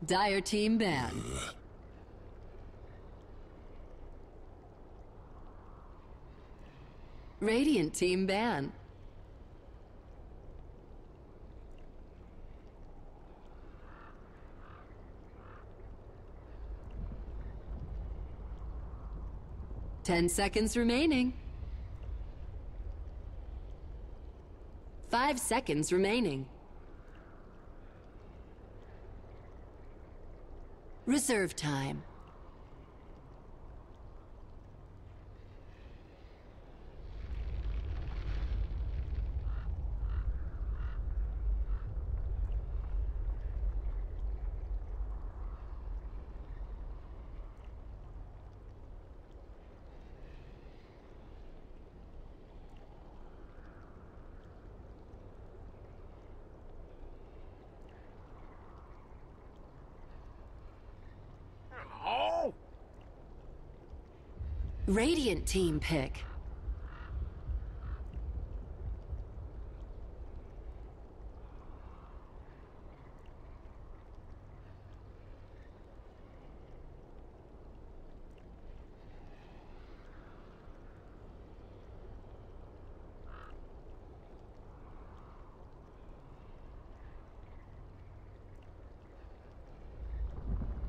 Dire team ban. Radiant team ban. Ten seconds remaining. 5 seconds remaining. Reserve time. Radiant team pick.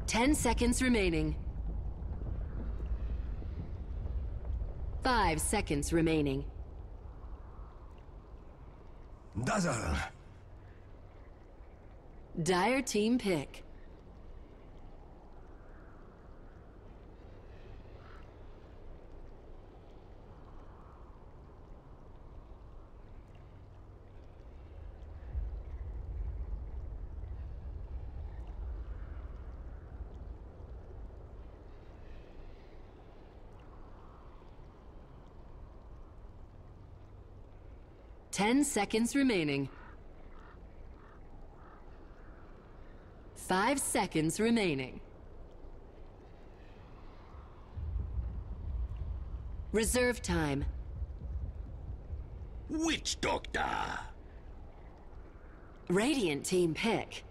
Ten seconds remaining. 5 seconds remaining. Dazzle. Dire team pick. Ten seconds remaining. 5 seconds remaining. Reserve time. Witch Doctor. Radiant team pick.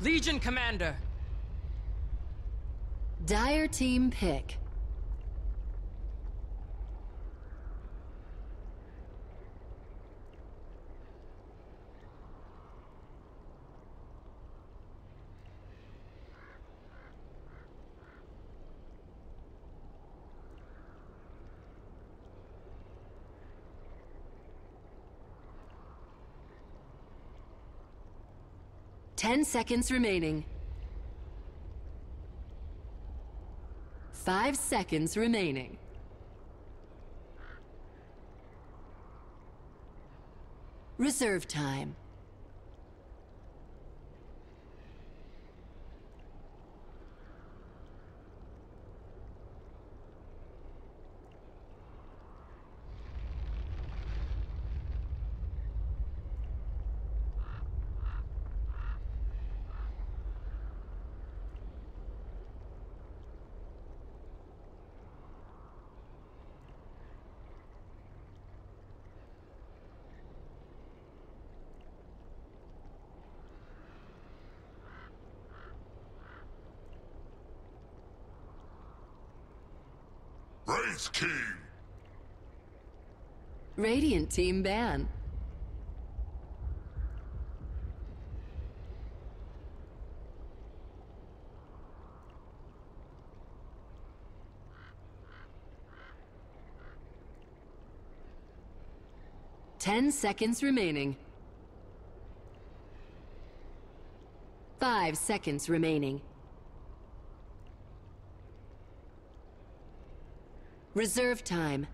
Legion Commander. Dire team pick. Ten seconds remaining. 5 seconds remaining. Reserve time. Race King. Radiant team ban. Ten seconds remaining. 5 seconds remaining. Reserve time.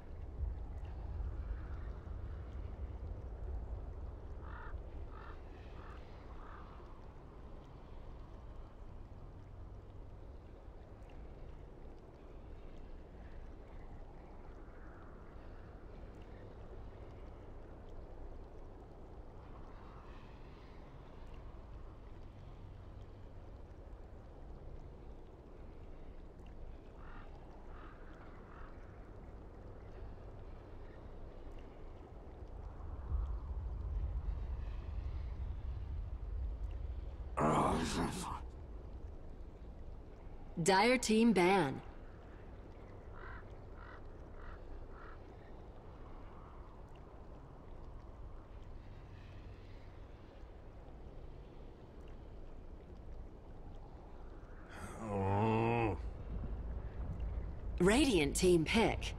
Dire team ban. Radiant team pick.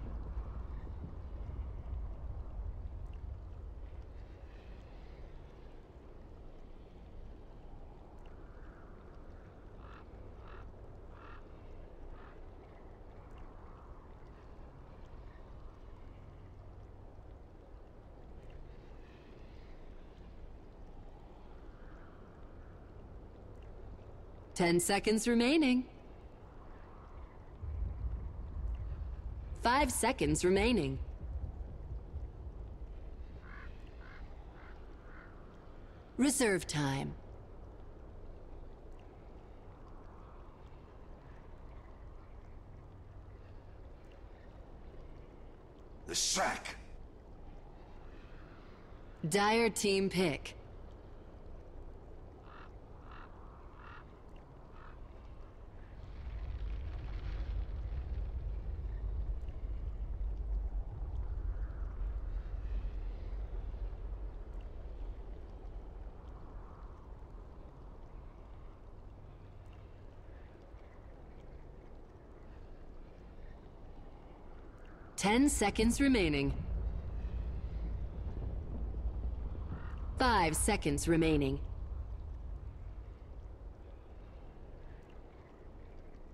Ten seconds remaining. 5 seconds remaining. Reserve time. The sack. Dire team pick. Ten seconds remaining. 5 seconds remaining.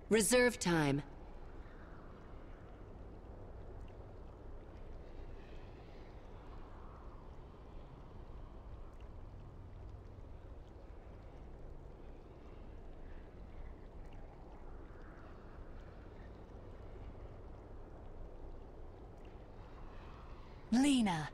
Reserve time. Lena.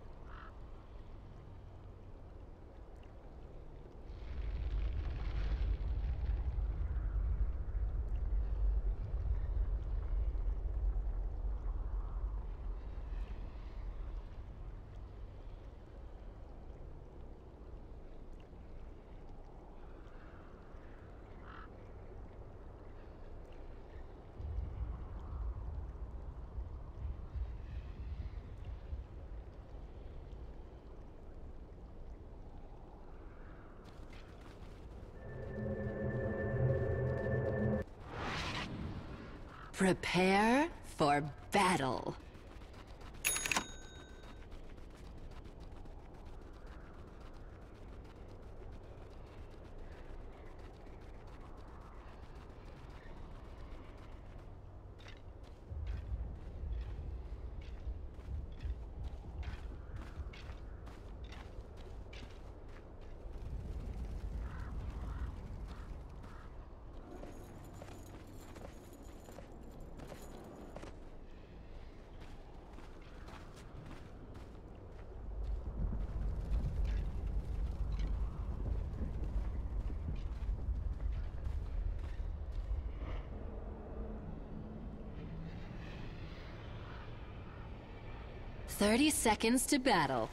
Prepare for battle. "30 seconds to battle."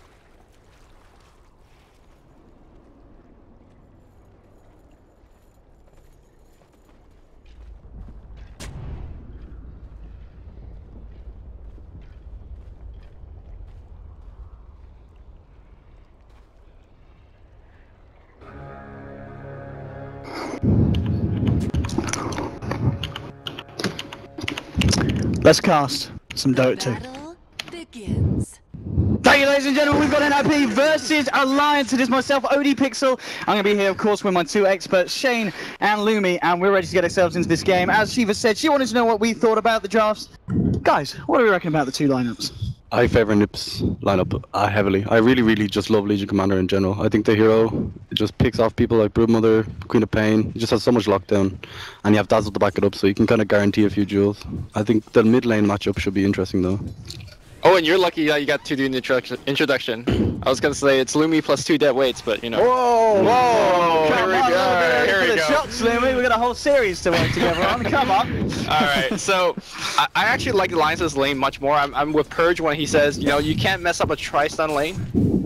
Let's cast some Dota 2. Battle begins. Thank you, ladies and gentlemen. We've got NiP versus Alliance. It is myself, OD Pixel. I'm going to be here, of course, with my two experts, Shane and Lumi, and we're ready to get ourselves into this game. As Shiva said, she wanted to know what we thought about the drafts. Guys, what do we reckon about the two lineups? I favour NiP's lineup heavily. I really just love Legion Commander in general. I think the hero, it just picks off people like Broodmother, Queen of Pain. It just has so much lockdown. And you have Dazzle to back it up, so you can kind of guarantee a few duels. I think the mid lane matchup should be interesting though. Oh, and you're lucky that you got to do an introduction. I was gonna say it's Lumi plus 2 dead weights, but you know. Whoa! Here we go. Here we go. Relax, Louis. We've got a whole series to work together on. Come on. All right, so I actually like Alliance's lane much more. I'm with Purge when he says, you know, you can't mess up a tri-stun lane,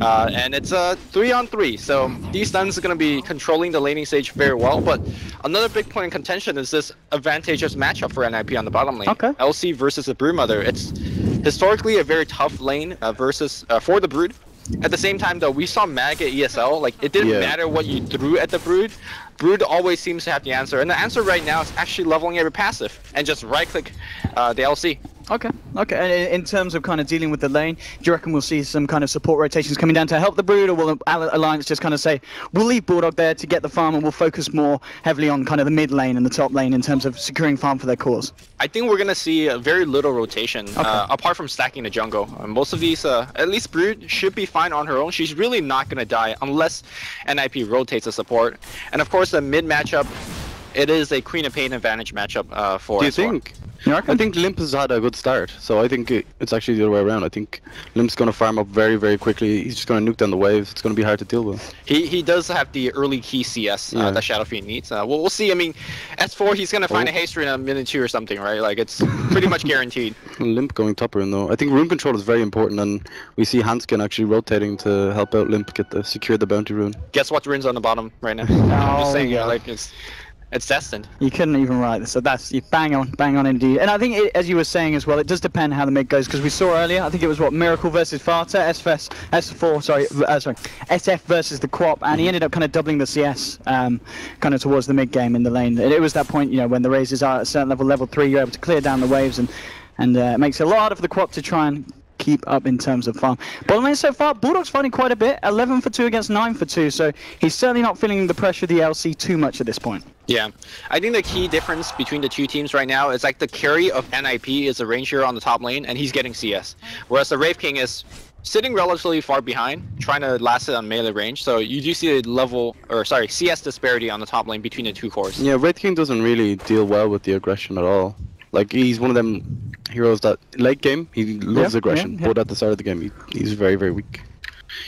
and it's a 3-on-3. So these stuns are going to be controlling the laning stage very well. But another big point in contention is this advantageous matchup for NiP on the bottom lane. Okay. LC versus the Broodmother. It's historically a very tough lane versus for the Brood. At the same time, though, we saw Mag at ESL. Like, it didn't matter what you threw at the Brood. Brood always seems to have the answer. And the answer right now is actually leveling every passive and just right-click the LC. Okay. And in terms of kind of dealing with the lane, do you reckon we'll see some kind of support rotations coming down to help the Brood, or will Alliance just kind of say, we'll leave Bulldog there to get the farm and we'll focus more heavily on kind of the mid lane and the top lane in terms of securing farm for their cause? I think we're going to see a very little rotation, apart from stacking the jungle. Most of these, at least Brood, should be fine on her own. She's really not going to die unless NiP rotates the support. And of course, the mid matchup, it is a Queen of Pain advantage matchup for Do you S4. think? I think Limp has had a good start, so I think it's actually the other way around. I think Limp's going to farm up very, very quickly. He's just going to nuke down the waves. It's going to be hard to deal with. He does have the early key CS that Shadow Fiend needs. We'll see. I mean, S4, he's going to find a haste in a minute 2 or something, right? Like, it's pretty much guaranteed. Limp going top rune, though. I think rune control is very important, and we see Hanskin actually rotating to help out Limp secure the bounty rune. Guess what rune's on the bottom right now? I'm just saying, like, it's destined. You couldn't even write this, so that's you bang on indeed. And I think, as you were saying as well, it does depend how the mid goes, because we saw earlier, I think it was what, Miracle versus Farta, SF versus the Quap, and he ended up kind of doubling the CS kind of towards the mid game in the lane. It was that point, you know, when the raises are at a certain level 3, you're able to clear down the waves, and it makes it a lot for the Quap to try and keep up in terms of farm. Bottom lane so far, Bulldog's fighting quite a bit, 11 for 2 against 9 for 2, so he's certainly not feeling the pressure of the LC too much at this point. Yeah, I think the key difference between the two teams right now is like the carry of NiP is a ranger on the top lane and he's getting CS, whereas the Wraith King is sitting relatively far behind, trying to last it on melee range. So you do see a CS disparity on the top lane between the two cores. Yeah, Wraith King doesn't really deal well with the aggression at all. Like, he's one of them heroes that late game he loves aggression, but at the start of the game he's very, very weak.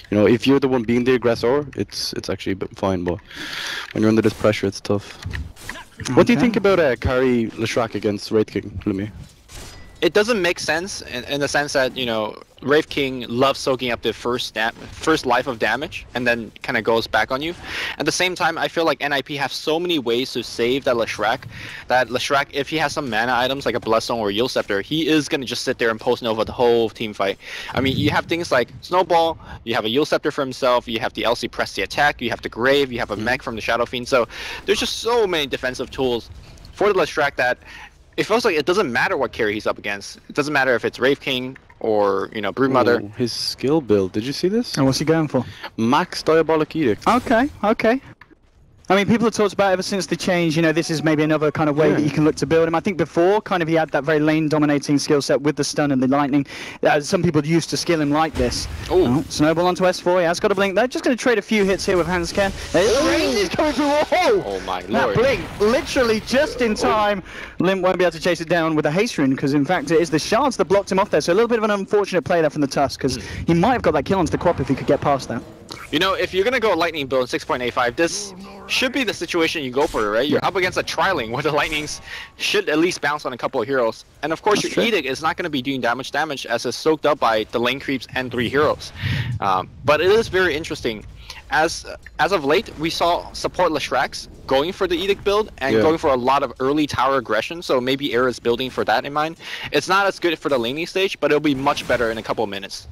You know, if you're the one being the aggressor, it's actually a bit fine, but when you're under this pressure, it's tough. What do you think about carry Leshrac against Wraith King, Lumi? It doesn't make sense in the sense that, you know, Wraith King loves soaking up the first life of damage and then kind of goes back on you. At the same time, I feel like NiP have so many ways to save that Leshrac, if he has some mana items like a Bloodstone or a Yield Scepter, he is going to just sit there and post Nova the whole team fight. I mean, you have things like Snowball, you have a Yield Scepter for himself, you have the LC press the attack, you have the Grave, you have a mech from the Shadow Fiend, so there's just so many defensive tools for the Leshrac that it feels like it doesn't matter what carry he's up against. It doesn't matter if it's Wraith King or, you know, Broodmother. Oh, his skill build, did you see this? And what's he going for? Max Diabolic Edict. Okay. I mean, people have talked about ever since the change, you know, this is maybe another kind of way that you can look to build him. I think before, kind of, he had that very lane-dominating skill set with the stun and the lightning. Some people used to skill him like this. Oh, Snowball onto S4, he has got a blink. They're just going to trade a few hits here with Hanskin. The range is coming through. Oh my lord. That blink, literally just in time. Limp won't be able to chase it down with a haste rune, because in fact it is the shards that blocked him off there. So a little bit of an unfortunate play there from the Tusk, because he might have got that kill onto the Quap if he could get past that. You know, if you're going to go lightning build 6.85, this should be the situation you go for, right? You're up against a Tri-Link where the lightnings should at least bounce on a couple of heroes. And of course, your Edict is not going to be doing that much damage as it's soaked up by the lane creeps and 3 heroes. But it is very interesting. As of late, we saw support Leshracs going for the Edict build and going for a lot of early tower aggression, so maybe Era's building for that in mind. It's not as good for the laning stage, but it'll be much better in a couple of minutes.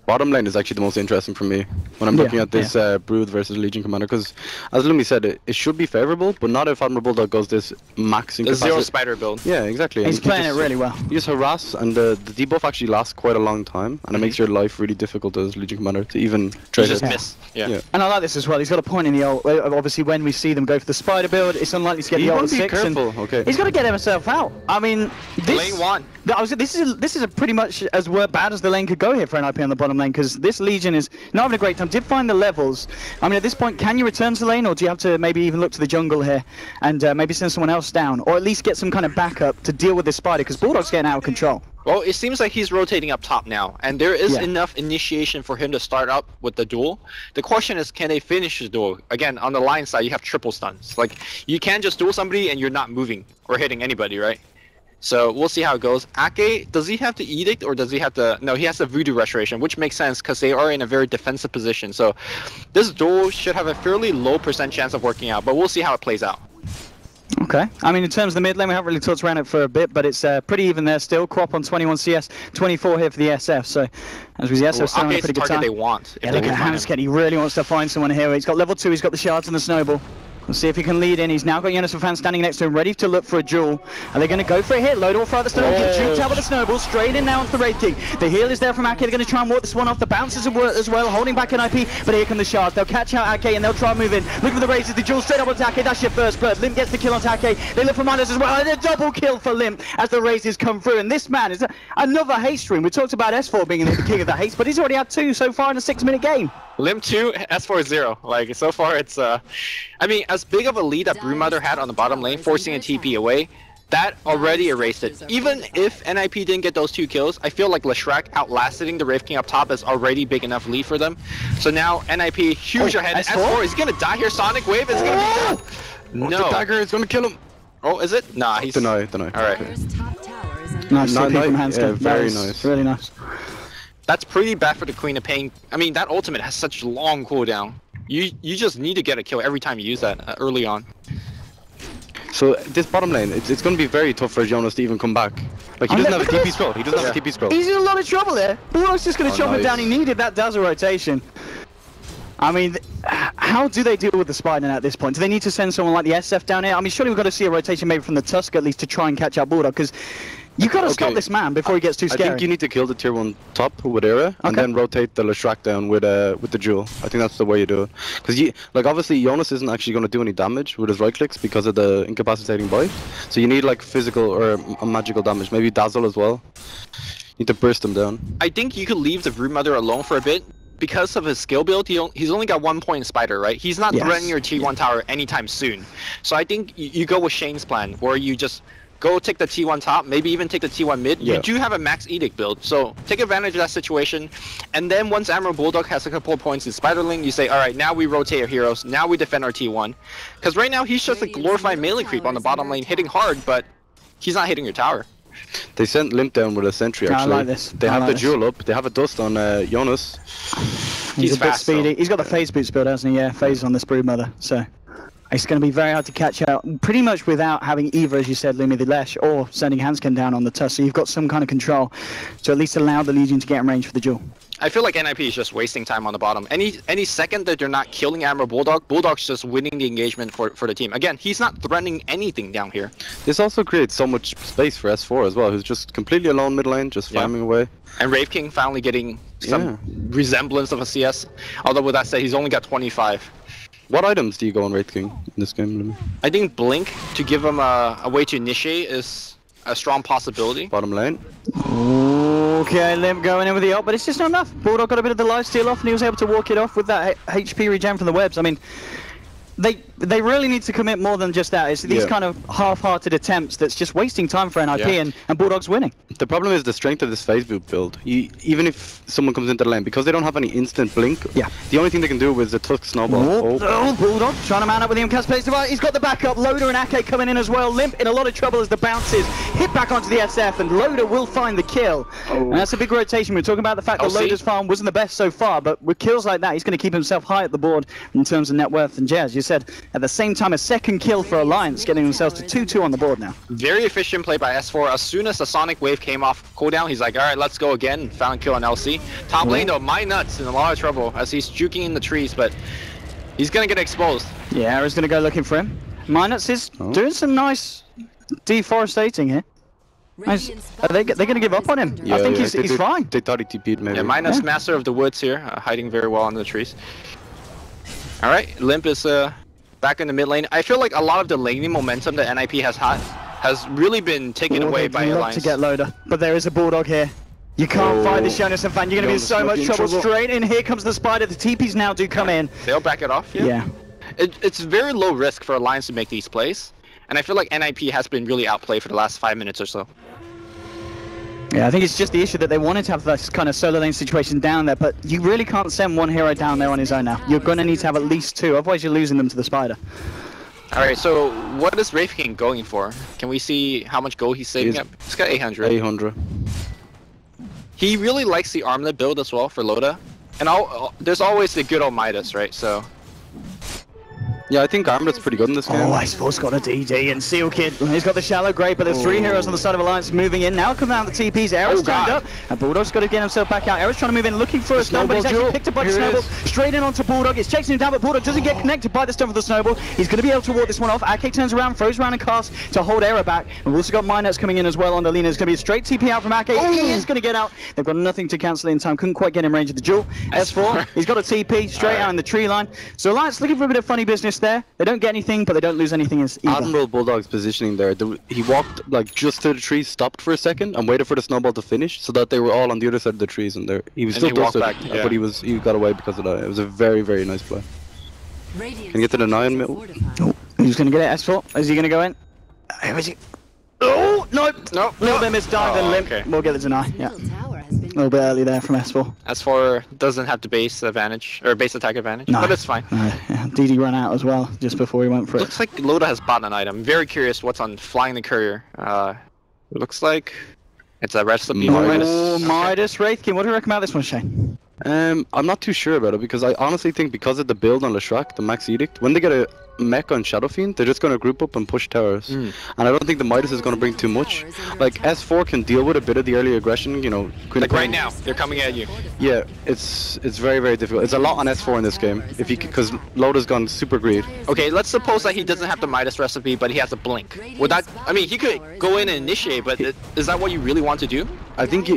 Bottom lane is actually the most interesting for me when I'm looking at this Brood versus Legion Commander, because as Lumi said, it should be favorable, but not if Admiral Bulldog goes this maxing the zero spider build. Yeah, exactly. He's playing it really well. You just harass, and the debuff actually lasts quite a long time, and it makes your life really difficult as Legion Commander to even trade just miss. Yeah. And I like this as well. He's got a point in the ult. Obviously, when we see them go for the spider build, it's unlikely to get the ult at 6. Okay. He's got to get himself out. I mean, this lane 1. This is a pretty much as bad as the lane could go here for NiP on the bottom lane, because this Legion is not having a great time. Did find the levels. I mean, at this point, can you return to the lane, or do you have to maybe even look to the jungle here and maybe send someone else down, or at least get some kind of backup to deal with this spider, because Bulldog's getting out of control. Well, it seems like he's rotating up top now, and there is enough initiation for him to start up with the duel. The question is, can they finish the duel? Again, on the line side, you have triple stuns. Like, you can't just duel somebody and you're not moving or hitting anybody, right? So we'll see how it goes. Ake, does he have the Edict, or does he have the... No, he has the Voodoo Restoration, which makes sense because they are in a very defensive position. So this duel should have a fairly low % chance of working out, but we'll see how it plays out. Okay. I mean, in terms of the mid lane, we haven't really talked around it for a bit, but it's pretty even there still. Quap on 21 CS, 24 here for the SF. So, as we see, SF still having a pretty good time. They want. Yeah, look at Hansken. He really wants to find someone here. He's got level 2, he's got the shards and the snowball. We'll see if he can lead in. He's now got Jonas Fan standing next to him, ready to look for a duel. Are they going to go for a hit? Load all fire the snowball, get juked out with the snowball, straight in now onto the Wraith King. The heal is there from Ake. They're going to try and walk this one off. The bounces as well, holding back NiP, but here come the shards. They'll catch out Ake and they'll try and move in. Look for the Razors, the duel straight up onto Ake. That's your first blood. Limp gets the kill onto Ake. They look for Minus as well, and a double kill for Limp as the Razors come through. And this man is another haste stream. We talked about S4 being the king of the haste, but he's already had 2 so far in a 6-minute game. Limp 2, S4 0. Like, so far it's, I mean, as big of a lead that Brewmother had on the bottom lane, forcing a TP away, that already erased it. Even if NiP didn't get those 2 kills, I feel like Leshrac outlasting the Wraith King up top is already big enough lead for them. So now NiP huge ahead. S4 is gonna die here. Sonic Wave is gonna be down. No. The dagger is gonna kill him. Oh, is it? Nah, he's... Deny. Alright. Nice TP from Hansken. Yeah, very nice. Really nice. That's pretty bad for the Queen of Pain. I mean, that ultimate has such long cooldown. You just need to get a kill every time you use that early on. So this bottom lane, it's going to be very tough for Jonas to even come back. Like, he doesn't have a TP scroll. He doesn't have a TP scroll. He's in a lot of trouble there. Bulldog's just going to chop him down. He needed that dazzle rotation. I mean, how do they deal with the Spider at this point? Do they need to send someone like the SF down here? I mean, surely we've got to see a rotation maybe from the Tusk at least to try and catch out Bulldog, because you've got to stop this man before he gets too scary. I think you need to kill the tier 1 top with Era, and then rotate the Leshrac down with the Jewel. I think that's the way you do it. Because, like, obviously Jonas isn't actually going to do any damage with his right clicks because of the incapacitating bite. So you need, like, physical or magical damage. Maybe Dazzle as well. You need to burst him down. I think you could leave the Broodmother alone for a bit. Because of his skill build, he's only got 1 point in Spider, right? He's not threatening your T1 tower anytime soon. So I think you go with Shane's plan, where you just go take the T1 top, maybe even take the T1 mid. You do have a max Edict build, so take advantage of that situation. And then once Admiral Bulldog has a couple of points in Spiderling, you say, alright, now we rotate our heroes, now we defend our T1. Because right now he's just a glorified melee creep on the bottom lane, hitting hard, but he's not hitting your tower. They sent Limp down with a sentry, actually. I like this. They have the Jewel up, they have a dust on Jonas. He's a bit speedy. He's got the phase boots build, hasn't he? Yeah, phase on this Broodmother. So it's going to be very hard to catch out, pretty much without having either, as you said, Lumi the Lesh, or sending Hansken down on the Tusk. So you've got some kind of control to at least allow the Legion to get in range for the duel. I feel like NiP is just wasting time on the bottom. Any second that they're not killing Admiral Bulldog, Bulldog's just winning the engagement for the team. Again, he's not threatening anything down here. This also creates so much space for S4 as well, who's just completely alone mid lane, just farming away. And Wraith King finally getting some resemblance of a CS. Although with that said, he's only got 25. What items do you go on Wraith King in this game? I think Blink, to give him a way to initiate, is a strong possibility. Bottom lane. Okay, Limp going in with the ult, but it's just not enough. Bulldog got a bit of the lifesteal off, and he was able to walk it off with that HP regen from the webs. I mean, they really need to commit more than just that. It's these kind of half-hearted attempts that's just wasting time for NiP, and Bulldog's winning. The problem is the strength of this phase boot build. Even if someone comes into the lane, because they don't have any instant blink, the only thing they can do is the Tusk snowball. Bulldog trying to mount up with him. He's got the backup. Loader and Ake coming in as well. Limp in a lot of trouble as the bounces hit back onto the SF, and Loader will find the kill. And that's a big rotation. We're talking about the fact that Loader's farm wasn't the best so far, but with kills like that, he's going to keep himself high at the board in terms of net worth. And Jazz, you said at the same time, a second kill for Alliance, getting themselves to 2-2 on the board now. Very efficient play by S4. As soon as the Sonic Wave came off cooldown, he's like, alright, let's go again. Found a kill on LC. Top lane though, my nuts in a lot of trouble as he's juking in the trees, but he's gonna get exposed. Yeah, Ara's gonna go looking for him. Minus is doing some nice deforestating here. Nice. Are they gonna give up on him? I think he's fine. They thought he TP'd maybe. Yeah, Minus Master of the Woods here, hiding very well under the trees. Alright, Limp is back in the mid lane. I feel like a lot of the laning momentum that NiP has had has really been taken away by Alliance. To get Loader, but there is a Bulldog here. You can't fight this, Jonas and Fan. You're going to be in so much trouble. trouble. Straight in here comes the spider. The TPs now do come in. They'll back it off. Yeah. It's very low risk for Alliance to make these plays, and I feel like NiP has been really outplayed for the last 5 minutes or so. Yeah, I think it's just the issue that they wanted to have this kind of solo lane situation down there, but you really can't send one hero down there on his own now. You're going to need to have at least two, otherwise you're losing them to the spider. Alright, so what is Wraith King going for? Can we see how much gold he's saving up? He's got 800. 800. He really likes the armlet build as well for Loda. And there's always the good old Midas, right? So Yeah, I think Armlet's pretty good in this game. Oh, Iceforce got a DD and Seal Kid. He's got the shallow grave, but there's three heroes on the side of Alliance moving in. Now come out the TPs. Era's turned up, and Bulldog's got to get himself back out. Era's trying to move in, looking for a stun, but he's actually picked up by the snowball. Straight in onto Bulldog. It's chasing him down, but Bulldog doesn't get connected by the stun of the snowball. He's going to be able to ward this one off. Ake turns around, throws around and casts to hold Era back. And we've also got Minets coming in as well on the Lina. It's going to be a straight TP out from Ake. He is going to get out. They've got nothing to cancel in time. Couldn't quite get in range of the duel. S4, he's got a TP straight out in the tree line. So Alliance looking for a bit of funny business there. They don't get anything, but they don't lose anything either. Admiral Bulldog's positioning there, he walked like just to the tree, stopped for a second, and waited for the snowball to finish, so that they were all on the other side of the trees, and there he was still dusted, back, yeah. but he got away because of that. It was a very, very nice play. Can you get to the 9 middle? Oh, who's going to get it? S4? Is he going to go in? Where is he? Oh, nope. Nope. A little bit misdive and limp. Okay. We'll get the deny. Yeah. A little bit early there from S4. S4 doesn't have the base advantage, or base attack advantage, No. but it's fine. Yeah. DD ran out as well, just before he went for it. Looks like Loda has bought an item. Very curious what's on Flying the Courier. Looks like it's a recipe for Midas. Oh, Midas, Wraith King. What do you reckon about this one, Shane? I'm not too sure about it, because I honestly think because of the build on Leshrac, the Max Edict, when they get a mech on Shadow Fiend, they're just going to group up and push towers. And I don't think the Midas is going to bring too much. Like, S4 can deal with a bit of the early aggression, you know. Like right now, they're coming at you. Yeah, it's very, very difficult. It's a lot on S4 in this game, because Loda's gone super greed. Okay, let's suppose that he doesn't have the Midas recipe, but he has a blink. Would that? I mean, he could go in and initiate, but is that what you really want to do? I think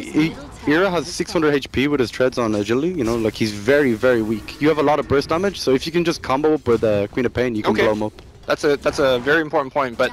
Era has 600 HP with his treads on agility, you know, like he's very, very weak. You have a lot of burst damage, so if you can just combo up with Queen of Pain, you can blow him up. That's a very important point, but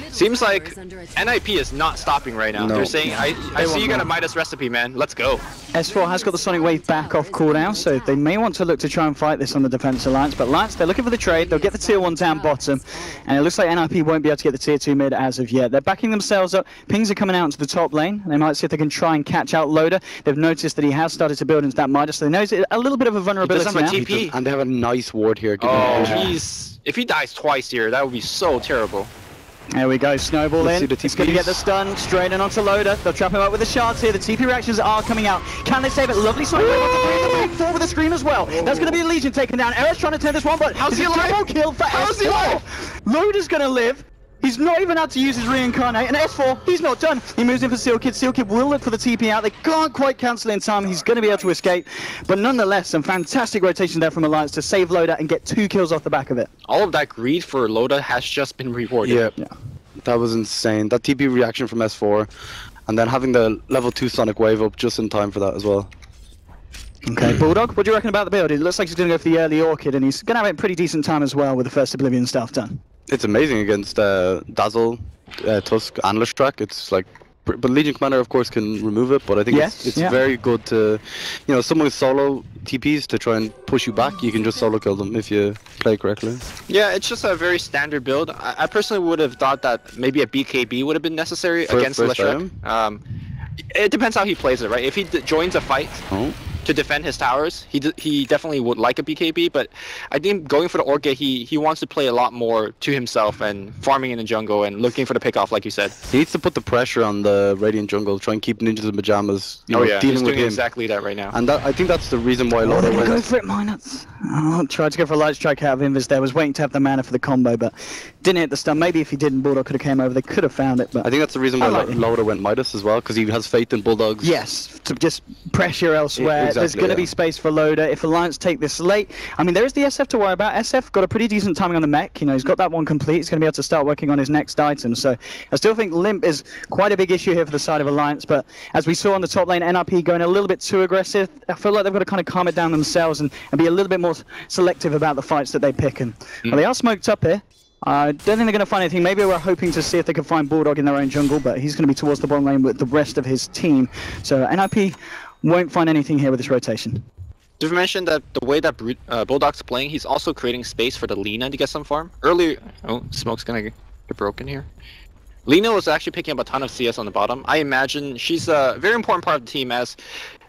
seems like NiP is not stopping right now. No. They're saying, I see you got a Midas recipe, man. Let's go. S4 has got the Sonic Wave back off cooldown, so they may want to look to try and fight this on the defense Alliance. But Alliance, they're looking for the trade. They'll get the tier 1 down bottom, and it looks like NiP won't be able to get the tier 2 mid as of yet. They're backing themselves up. Pings are coming out into the top lane. They might see if they can try and catch out Loda. They've noticed that he has started to build into that Midas, so they know it's a little bit of a vulnerability He doesn't have a now. TP. And they have a nice ward here. If he dies twice here, that would be so terrible. There we go, Snowball Let's in. see the He's going to TPs. get the stun straight in onto Loda. They'll trap him up with the shards here. The TP reactions are coming out. Can they save it? Lovely Sonic Wave onto 3 in the back 4 with a scream as well. That's going to be a Legion taken down. Era's trying to turn this one, but How's he alive? double kill for How's he S4. alive? Loda's going to live. He's not even had to use his reincarnate, and S4, he's not done. He moves in for Seal Kid. Seal Kid will look for the TP out. They can't quite cancel in time. He's going to be able to escape. But nonetheless, some fantastic rotation there from Alliance to save Loda and get 2 kills off the back of it. All of that greed for Loda has just been rewarded. Yeah, that was insane. That TP reaction from S4, and then having the level 2 Sonic Wave up just in time for that as well. Okay, Bulldog, what do you reckon about the build? It looks like he's going to go for the early Orchid, and he's going to have a pretty decent time as well with the first Oblivion stuff done. It's amazing against Dazzle, Tusk, and Leshrac. It's like, but Legion Commander of course can remove it. But I think it's very good to, you know, someone with solo TPs to try and push you back. You can just solo kill them if you play correctly. Yeah, it's just a very standard build. I personally would have thought that maybe a BKB would have been necessary against Leshrac. It depends how he plays it, right? If he joins a fight to defend his towers, he definitely would like a BKB, but I think going for the Orchid, he wants to play a lot more to himself and farming in the jungle and looking for the pickoff, like you said. He needs to put the pressure on the Radiant jungle, try and keep ninjas and Pyjamas, you know, he's dealing with doing him. exactly that right now. And I think that's the reason why Loda Go wins. for it, Minets. Oh, tried to go for a light strike out of Invis there. Was waiting to have the mana for the combo, but didn't hit the stun. Maybe if he didn't, Bulldog could have came over. They could have found it, but I think that's the reason why Loda went Midas as well, because he has faith in Bulldogs. yes, to just pressure elsewhere. There's going to be space for Loda. If Alliance take this late, I mean, there is the SF to worry about. SF got a pretty decent timing on the mech. You know, he's got that one complete. He's going to be able to start working on his next item. So I still think Limp is quite a big issue here for the side of Alliance. But as we saw on the top lane, NiP going a little bit too aggressive. I feel like they've got to kind of calm it down themselves and be a little bit more selective about the fights that they pick. And well, they are smoked up here. I don't think they're going to find anything. Maybe we're hoping to see if they can find Bulldog in their own jungle, but he's going to be towards the bottom lane with the rest of his team. So NiP won't find anything here with this rotation. Did you mention that the way that Bulldog's playing, he's also creating space for the Lina to get some farm? Earlier, oh, smoke's gonna get broken here. Lina was actually picking up a ton of CS on the bottom. I imagine she's a very important part of the team, as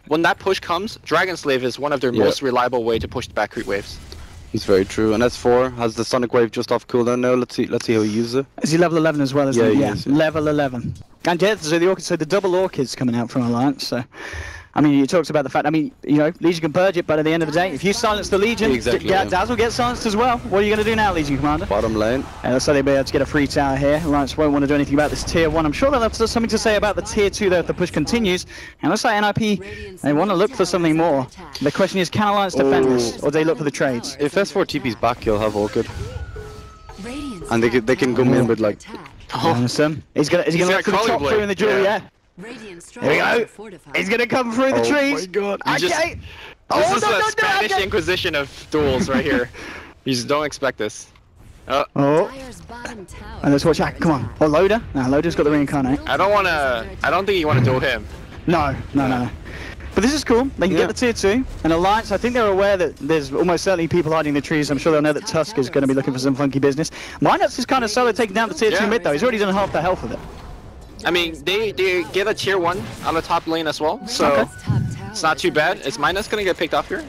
when that push comes, Dragon Slave is one of their most reliable way to push the back creep waves. It's very true. And S4 has the Sonic Wave just off cooldown now. Let's see how he uses it. Is he level 11 as well? Isn't he? He is, level 11. And yeah, so the double Orchid's coming out from Alliance. So, I mean, you talked about the fact. I mean, you know, Legion can purge it, but at the end of the day, if you silence the Legion, Dazzle gets silenced as well. What are you going to do now, Legion Commander? Bottom lane. Looks like they'll be able to get a free tower here. Alliance won't want to do anything about this tier 1. I'm sure they'll have something to say about the tier 2 though if the push continues. And looks like NiP, they want to look for something more. The question is, can Alliance defend this, or do they look for the trades? If S4 TP's back, he'll have Orchid. And they can come in with like... He's gonna look for the chop through in the jewel, yeah. Here we go. He's gonna come through the trees. Oh my god. Okay. This is the Spanish Inquisition of duels right here. You just don't expect this. And let's watch out. Come on. Oh, Loader. No, Loader's got the reincarnate. I don't think you want to duel him. No. But this is cool. They can get the tier 2. And Alliance, I think they're aware that there's almost certainly people hiding in the trees. I'm sure they'll know that Tusk is going to be looking for some funky business. Minus is kind of solo taking down the tier 2 mid though. He's already done half the health of it. I mean, they get a tier 1 on the top lane as well, so it's not too bad. Is Minus gonna get picked off here?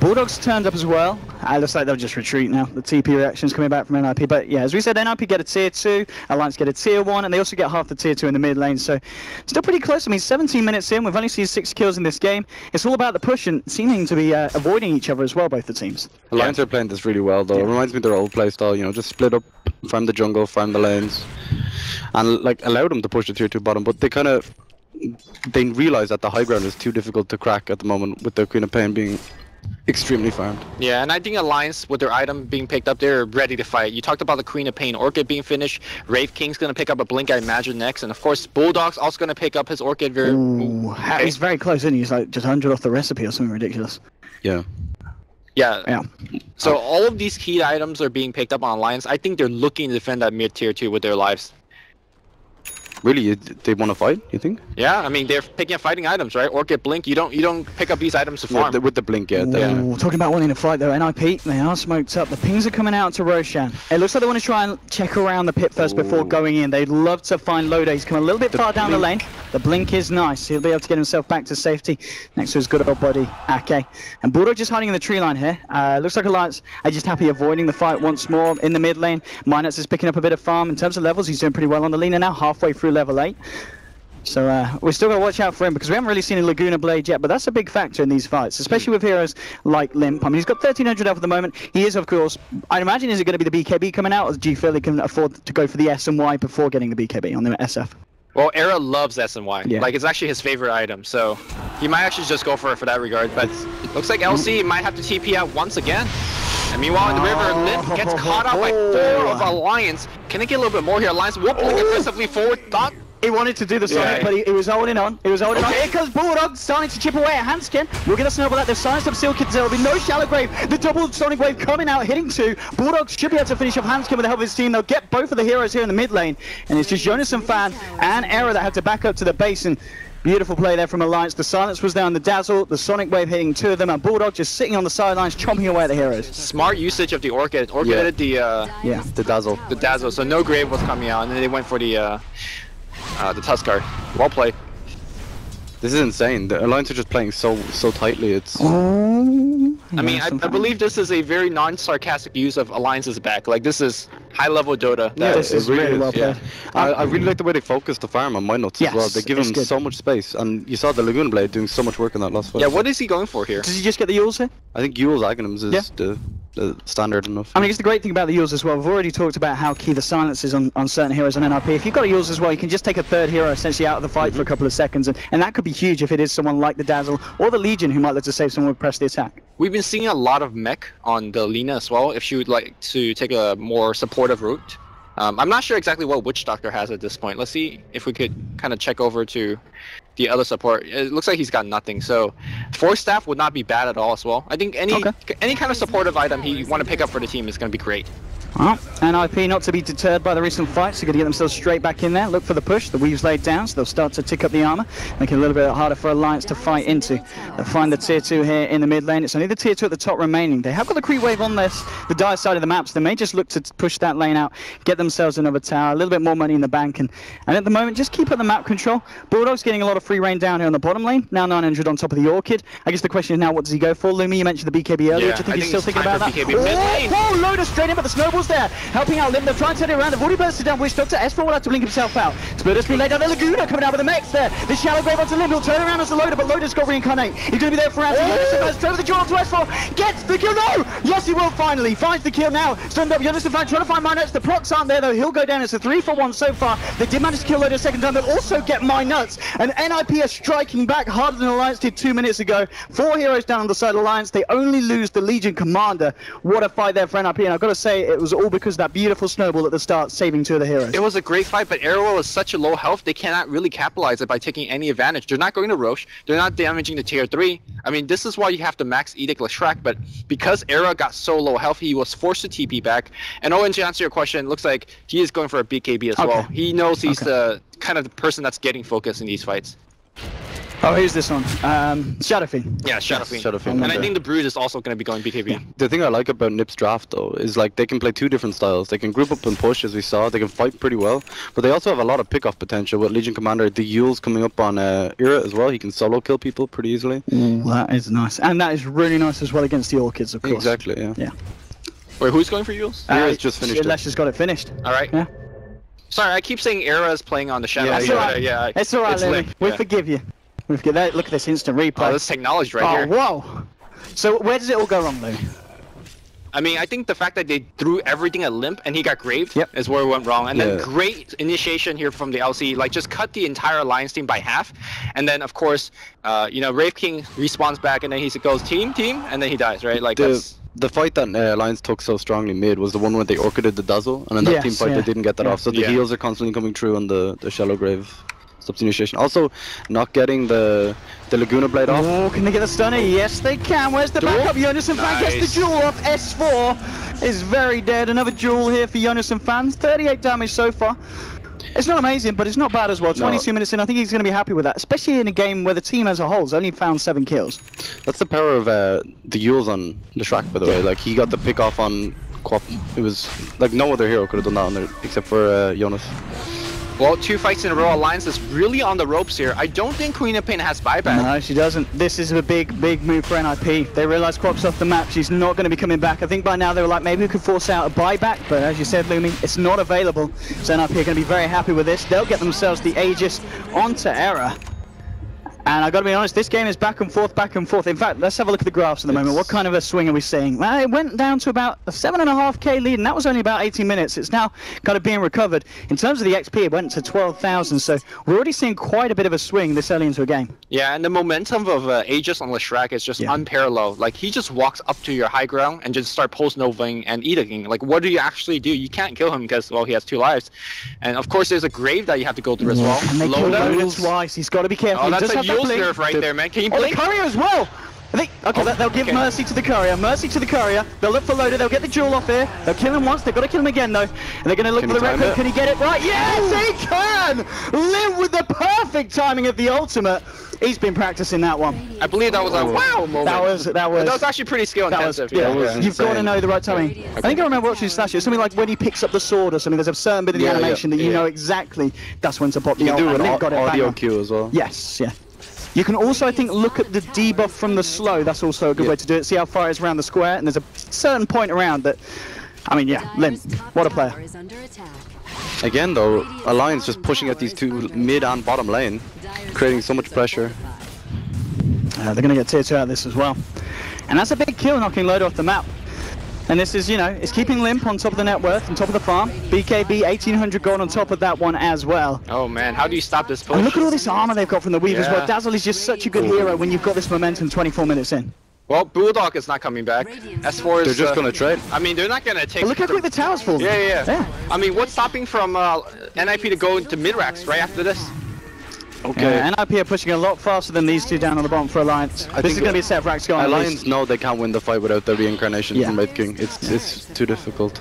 Bulldog's turned up as well. Looks like they'll just retreat now. The TP reaction's coming back from NiP. But yeah, as we said, NiP get a tier 2, Alliance get a tier 1, and they also get half the tier 2 in the mid lane. So still pretty close. I mean, 17 minutes in, we've only seen 6 kills in this game. It's all about the push and seeming to be avoiding each other as well, both the teams. Alliance are playing this really well though. It reminds me of their old playstyle, you know, just split up, farm the jungle, farm the lanes. And like allow them to push the tier 2 bottom, but they realize that the high ground is too difficult to crack at the moment with the Queen of Pain being extremely farmed. Yeah, and I think Alliance with their item being picked up, they're ready to fight. You talked about the Queen of Pain Orchid being finished. Wraith King's gonna pick up a Blink, I imagine, next, and of course Bulldog's also gonna pick up his Orchid very. He's very close, isn't he? He's like just 100 off the recipe or something ridiculous. Yeah. So all of these key items are being picked up on Alliance. I think they're looking to defend that mid tier 2 with their lives. Really, they want to fight? You think? Yeah, I mean they're picking up fighting items, right? Orchid, Blink. You don't pick up these items to farm. With the Blink, Talking about wanting to fight though, NiP, they are smoked up. The pings are coming out to Roshan. It looks like they want to try and check around the pit first before going in. They'd love to find Loader. He's come a little bit far down the lane. The Blink is nice. He'll be able to get himself back to safety next to his good old buddy Ake. And Bulldog just hiding in the tree line here. Looks like Alliance are just happy avoiding the fight once more in the mid lane. Minus is picking up a bit of farm. In terms of levels, he's doing pretty well on the Lina now, halfway through level 8. So we're still going to watch out for him because we haven't really seen a Laguna Blade yet, but that's a big factor in these fights, especially with heroes like Limp. I mean, he's got 1300 health at the moment. He is, of course, I'd imagine, is it going to be the BKB coming out, or do you feel he can afford to go for the S and Y before getting the BKB on the SF? Well, Era loves S and Y. Yeah. Like, it's actually his favorite item, so he might actually just go for it for that regard. But looks like LC might have to TP out once again. And meanwhile, in the river, Limp gets caught out by 4 of Alliance. Can it get a little bit more here? Alliance whooping aggressively forward. He wanted to do the Sonic, but he was holding on. He was holding on. Here comes Bulldog, starting to chip away at Hanskin. We're going to snowball that. They've silenced up Seal Kids. There will be no Shallow Grave. The double Sonic Wave coming out, hitting 2. Bulldog should be able to finish off Hanskin with the help of his team. They'll get both of the heroes here in the mid lane. And it's just Jonas and Fan and Era that have to back up to the base. And beautiful play there from Alliance. The silence was down the Dazzle, the Sonic Wave hitting 2 of them, and Bulldog just sitting on the sidelines, chomping away at the heroes. Smart usage of the Orchid. Orchid hit the Dazzle. The Dazzle, so no Grave was coming out, and then they went for the Tuskar. Well played. This is insane. The Alliance are just playing so tightly. It's. I mean, I believe this is a very non-sarcastic use of Alliance's back. Like, this is high-level Dota. Yeah, this is really well played. I really like the way they focus the farm on Minuts as well. They give him so much space, and you saw the Laguna Blade doing so much work in that last fight. Yeah, what is he going for here? Does he just get the Yules here? I think Yules Aghanims is the standard enough. I mean, it's the great thing about the Yules as well. We've already talked about how key the silence is on certain heroes on NiP. If you've got a Yules as well, you can just take a third hero essentially out of the fight for a couple of seconds, and that could be huge if it is someone like the Dazzle or the Legion who might look to save someone with press the attack. We've been seeing a lot of mech on the Lina as well, if she would like to take a more supportive route. I'm not sure exactly what Witch Doctor has at this point. Let's see if we could kind of check over to the other support. It looks like he's got nothing, so Force Staff would not be bad at all as well. I think any kind of supportive item he want to pick up for the team is going to be great. Well, NiP not to be deterred by the recent fights. They're going to get themselves straight back in there. Look for the push. The Weave's laid down, so they'll start to tick up the armor, make it a little bit harder for Alliance to fight into. They'll find the tier 2 here in the mid lane. It's only the tier 2 at the top remaining. They have got the creep wave on this, the dire side of the map, so they may just look to push that lane out, get themselves another tower, a little bit more money in the bank, and at the moment, just keep up the map control. Bulldog's getting a lot of free reign down here on the bottom lane. Now 900 on top of the Orchid. I guess the question is now, what does he go for? Lumi, you mentioned the BKB earlier. Yeah, Do you think he's still it's thinking time about for that? BKB. Oh, Loader straight in, but the snowball's there. Helping out Lim, they're trying to turn it around. They've already bursted down Wish Doctor. S4 will have to blink himself out. Splitter's been laid down. The Laguna coming out with the mechs there. The shallow grave onto Lim. He'll turn around as a Loader, but Loader's got reincarnate. He's going to be there for round 2. Straight over the jaw to S4. Gets the kill. No! Yes, he will finally. Finds the kill now. Stunned up. Jonas trying to find Minuts. The procs aren't there though. He'll go down. It's a 3-for-1 so far. They did manage to kill Loader a second time. They'll also get Minuts. And NiP are striking back harder than Alliance did 2 minutes ago. 4 heroes down on the side of Alliance. They only lose the Legion Commander. What a fight there for NiP. And I've got to say, it was all because of that beautiful snowball at the start, saving 2 of the heroes. It was a great fight, but Arrow is such a low health, they cannot really capitalize it by taking any advantage. They're not going to Roche, they're not damaging the tier 3. I mean, this is why you have to max Edict Leshrac, but because Arrow got so low health, he was forced to TP back. And Owen, to answer your question, it looks like he is going for a BKB as well. He knows he's the kind of the person that's getting focused in these fights. Oh, who's this one? Shadow Fiend. Yeah, Shadow Fiend. Shadow Fiend. And I think the Brood is also going to be going BKB. Yeah. The thing I like about NiP's draft, though, is like they can play 2 different styles. They can group up and push, as we saw. They can fight pretty well, but they also have a lot of pick-off potential with Legion Commander. The Yule's coming up on Era as well. He can solo kill people pretty easily. That is nice, and that is really nice as well against the Orchids, of course. Exactly. Yeah. Yeah. Wait, who's going for Yule's? Era's just finished. Lesh has got it finished. All right. Yeah. Sorry, I keep saying Era is playing on the Shadow. That's all right. Yeah, it's all right, Lily. We'll forgive you. Look at that. Look at this instant replay. Oh, this technology right here. Oh, whoa. So where does it all go wrong, Lou? I mean, I think the fact that they threw everything at Limp and he got graved is where it went wrong. And then great initiation here from the LC, like just cut the entire Alliance team by half. And then, of course, you know, Wraith King respawns back and then he goes team, and then he dies, right? Like the fight that Alliance took so strongly mid was the one where they orchided the Dazzle, and in that team fight they didn't get that off. So the heals are constantly coming through on the shallow grave. Stops the initiation. Also, not getting the Laguna Blade off. Oh, can they get the stunner? Yes, they can. Where's the backup? Jonas and Fan gets the jewel off. S4 is very dead. Another jewel here for Jonas and Fan. 38 damage so far. It's not amazing, but it's not bad as well. 22 minutes in, I think he's going to be happy with that, especially in a game where the team as a whole has only found 7 kills. That's the power of the Yules on the Shrek, by the way. Like, he got the pick off on Quap. It was like no other hero could have done that on there except for Jonas. Well, 2 fights in a row. Alliance is really on the ropes here. I don't think Queen of Pain has buyback. No, she doesn't. This is a big move for NiP. They realize Quap's off the map. She's not going to be coming back. I think by now they were like, maybe we could force out a buyback, but as you said, Lumi, it's not available. So NiP are going to be very happy with this. They'll get themselves the Aegis onto Era. And I've got to be honest, this game is back and forth, back and forth. In fact, let's have a look at the graphs at the moment. What kind of a swing are we seeing? Well, it went down to about a 7.5k lead, and that was only about 18 minutes. It's now kind of being recovered. In terms of the XP, it went to 12,000, so we're already seeing quite a bit of a swing this early into a game. Yeah, and the momentum of Aegis on Leshrac is just unparalleled. Like, he just walks up to your high ground and just start post-novaing and editing. Like, what do you actually do? You can't kill him because, well, he has 2 lives. And, of course, there's a grave that you have to go through as well. And they killed Loader twice. He's got to be careful. Oh, that's a Yule's nerf right there, man. Can you blink? The courier as well! I think, they'll give Mercy to the courier. Mercy to the courier. They'll look for Loader. They'll get the jewel off here. They'll kill him once. They've got to kill him again, though. And they're going to look for the red hook. Can he get it right? Yes, he can! Live with the perfect timing of the ultimate. He's been practicing that one. I believe that was a wow moment. That was actually pretty skill intensive. You've got to know the right timing. I think I remember watching Slash. It's something like when he picks up the sword or something. There's a certain bit of the animation that you know exactly that's when to pop the ult. You can do an audio cue as well. Yes, yeah. You can also, I think, look at the debuff from the slow. That's also a good way to do it. See how far it's around the square, and there's a certain point around that. I mean, yeah, Lim, what a player. Again, though, Alliance just pushing at these 2 mid and bottom lane, creating so much pressure. They're going to get tier 2 out of this as well. And that's a big kill, knocking Loader off the map. And this is, you know, it's keeping Limp on top of the net worth, on top of the farm. BKB, 1800 gold on top of that one as well. Oh man, how do you stop this push? And look at all this armor they've got from the Weave as well. Dazzle is just such a good hero when you've got this momentum 24 minutes in. Well, Bulldog is not coming back. S4 is... They're just going to trade. I mean, they're not going to take... But look how quick the tower's full. Yeah. I mean, what's stopping from NiP to go into mid-racks right after this? Okay. NiP are pushing a lot faster than these 2 down on the bottom for Alliance. This is going to be a set of racks going. Alliance know they can't win the fight without the reincarnation from Wraith King. It's too difficult.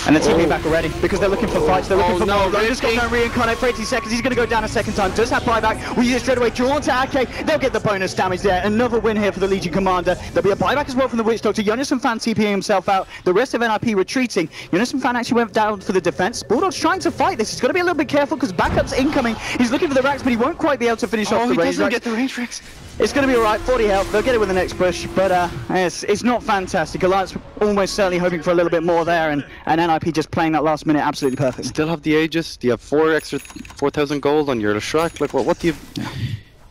And they're TPing back already because they're looking for fights. They're looking for more. no, Loda's got no reincarnate for 80 seconds. He's going to go down a second time. Does have buyback. We use it straight away. Drawn to Ake. They'll get the bonus damage there. Another win here for the Legion Commander. There'll be a buyback as well from the Witch Doctor. Jonas and Fan TPing himself out. The rest of NiP retreating. Jonas and Fan actually went down for the defense. Bulldog's trying to fight this. He's got to be a little bit careful because backup's incoming. He's looking for the racks, but he won't quite be able to finish off the range. Get the range racks. It's going to be alright, 40 health, they'll get it with the next push, but it's not fantastic. Alliance almost certainly hoping for a little bit more there, and NiP just playing that last minute absolutely perfect. Still have the Aegis, do you have 4,000 gold on your Shrek? Like, what do you...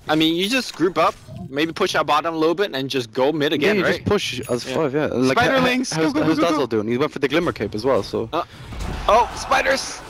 I mean, you just group up, maybe push out bottom a little bit, and just go mid again, you right? just push as 5, yeah. Like, Spiderlings! How's Dazzle doing? He went for the Glimmer Cape as well, so... Oh, spiders!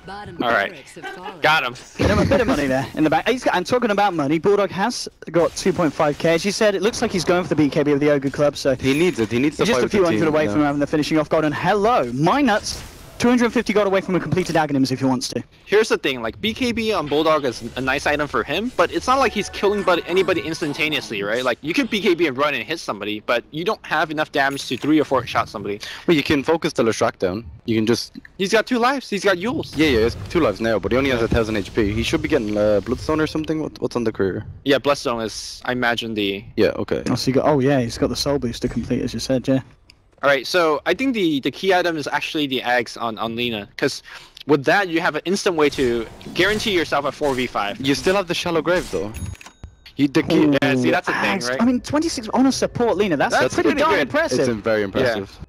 Bottom All right. barracks have fallen. Got him. A bit of money there in the back. And talking about money, Bulldog has got 2.5k. As you said, it looks like he's going for the BKB of the Ogre Club, so... He needs it, he needs to just fight a few with the hundred team, away from having the finishing off gold. And hello, my nuts, 250 gold away from a completed Aghanims if he wants to. Here's the thing, like, BKB on Bulldog is a nice item for him, but it's not like he's killing anybody instantaneously, right? Like, you can BKB and run and hit somebody, but you don't have enough damage to 3 or 4 shot somebody. Well, you can focus the Leshrac down. You can just... He's got 2 lives, he's got Yules. Yeah, he has 2 lives now, but he only has 1,000 HP. He should be getting Bloodstone or something. What's on the career? Yeah, Bloodstone is, I imagine, the... Yeah, okay. Oh, so he's got the soul boost to complete, as you said, yeah. Alright, so I think the key item is actually the eggs on Lina, because with that you have an instant way to guarantee yourself a 4v5. You still have the Shallow Grave though. Yeah, see, that's a thing, right? I mean, 26 on a support Lina, that's pretty darn good. impressive. It's very impressive.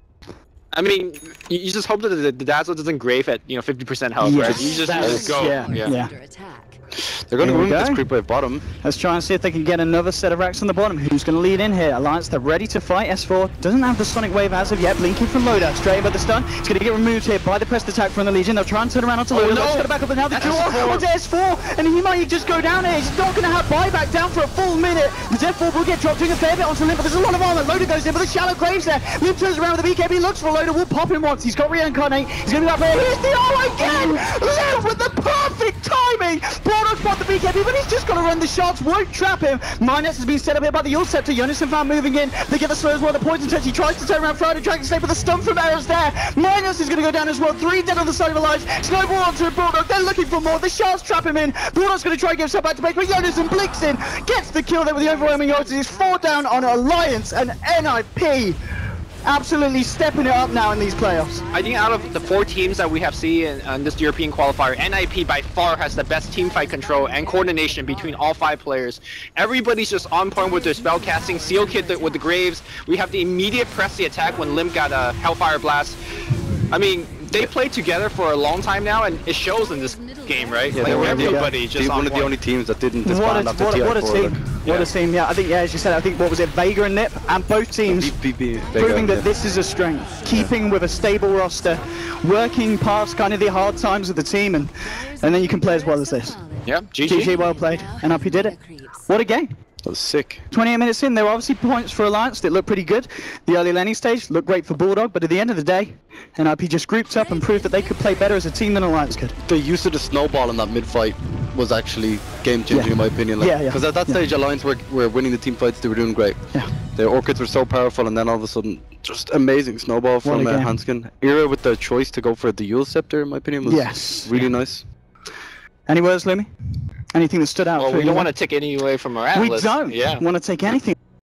I mean, you just hope that the Dazzle doesn't grave at 50% health, Yes, right? You just go. yeah. Under attack. They're going to Here we move this go. creep wave bottom. Let's try and see if they can get another set of racks on the bottom. Who's going to lead in here? Alliance, they're ready to fight. S4 doesn't have the Sonic Wave as of yet. Blinking from Loda, straight above the stun. It's going to get removed here by the pressed attack from the Legion. They'll try and turn around onto Loda. It's going to back up and now the draw onto S4. And he might just go down here. He's not going to have buyback down for a full minute. The S4 will get dropped, doing a fair bit onto Limp, but there's a lot of armor. Loda goes in, but the Shallow Graves there. Limp turns around with the BKB, looks for Loda, will pop him once. He's got reincarnate. He's going to go up there. Here's the O again. Limp with the perfect timing. Bulldog spot the BKB, but he's just got to run the shots, won't trap him. Minus has been set up here by the Yule Scepter. Jonas and Fan moving in. They get the slow as well. The poison touch. He tries to turn around, Friday trying to stay, but the stun from Arrows there. Minus is going to go down as well. 3 dead on the side of Alliance. Snowball onto Bulldog. They're looking for more. The shots trap him in. Bulldog's going to try and get himself back to base, but Jonas and blinks in. Gets the kill there with the overwhelming odds. He's 4 down on Alliance and NiP. Absolutely stepping it up now in these playoffs. I think out of the 4 teams that we have seen in this European qualifier, NiP by far has the best team fight control and coordination between all 5 players. Everybody's just on point with their spell casting. Seal Kid with the Graves. We have the immediate press the attack when Limp got a Hellfire Blast. I mean, they played together for a long time now, and it shows in this game, right? Yeah, like they were everybody just on one of the point. only teams that didn't disband after TI4. What a team. What a team, yeah. I think, as you said, I think, what was it, Vega and NiP, and both teams proving that this is a strength. Keeping with a stable roster, working past kind of the hard times of the team, and then you can play as well as this. Yeah, GG. GG, well played. NiP did it. What a game. That was sick. 28 minutes in, there were obviously points for Alliance that looked pretty good. The early laning stage looked great for Bulldog, but at the end of the day, NiP just grouped up and proved that they could play better as a team than Alliance could. The use of the snowball in that mid-fight was actually game-changing in my opinion. Because at that stage, Alliance were winning the team fights, they were doing great. Yeah. The Orchids were so powerful, and then all of a sudden, just amazing snowball from Hanskin. Era with the choice to go for the Yule Scepter, in my opinion, was really nice. Any words, Lumi? Anything that stood out? Well, we don't want to take any away from our Atlas. We don't want to take anything